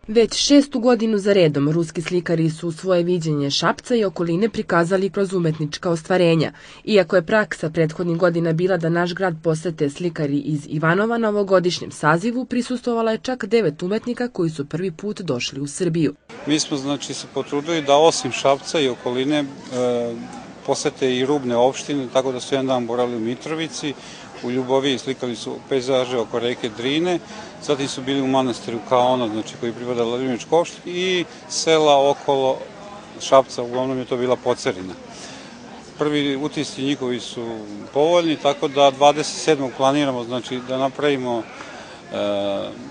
Već 6. godinu za redom ruski slikari su svoje viđenje Šapca i okoline prikazali kroz umetnička ostvarenja. Iako je praksa prethodnih godina bila da naš grad posete slikari iz Ivanova, na ovogodišnjem sazivu prisustvovala je čak 9 umetnika koji su prvi put došli u Srbiju. Mi smo se potrudili da osim Šapca i okoline posete i rubne opštine, tako da su jedan dan boravili u Mitrovici, u Ljuboviji slikali su pejzaže oko reke Drine, zatim su bili u manastiru Kaona, koji pripada Vladimirovčkoj opštini, i sela okolo Šapca, uglavnom je to bila Pocerina. Prvi utisci njihovi su povoljni, tako da 27. planiramo da napravimo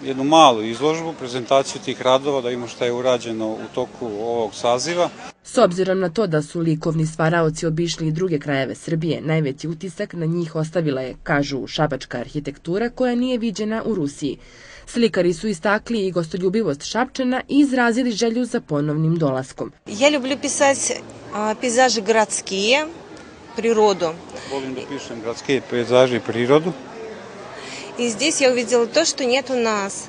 jednu malu izložbu, prezentaciju tih radova, da imamo šta je urađeno u toku ovog saziva. S obzirom na to da su likovni stvaraoci obišli i druge krajeve Srbije, najveći utisak na njih ostavila je, kažu, šabačka arhitektura koja nije viđena u Rusiji. Slikari su istakli i gostoljubivost Šapčana i izrazili želju za ponovnim dolaskom. Ja люблю писать пейзажи городские, природу. Volim da pišem gradske pejzaže i prirodu. И здесь я увидела то, что нет у нас.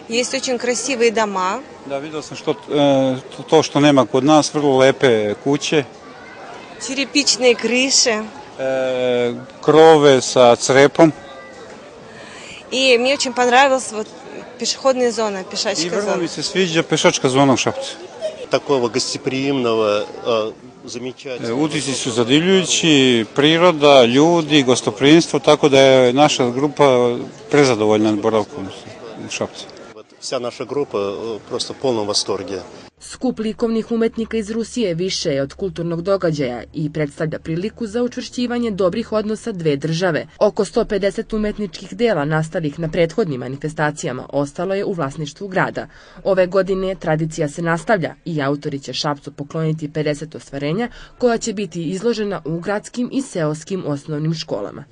Есть очень красивые дома. Da, vidio sam to što nema kod nas, vrlo lepe kuće. Черепичные крыши. Krove sa crepom. И мне очень понравилась пешеходная зона, пешачка зона. I vrlo mi se sviđa pešačka zona u Šapcu. Такого гостеприимного, замечательного. Utisci su zadivljujući, priroda, ljudi, gostoprimstvo, tako da je naša grupa prezadovoljna boravkom u Šapcu. Вся наша группа просто в полном восторге. Skup likovnih umetnika iz Rusije više je od kulturnog događaja i predstavlja priliku za učvršćivanje dobrih odnosa dve države. Oko 150 umetničkih dela nastalih na prethodnim manifestacijama ostalo je u vlasništvu grada. Ove godine tradicija se nastavlja i autori će Šapcu pokloniti 50 ostvarenja koja će biti izložena u gradskim i seoskim osnovnim školama.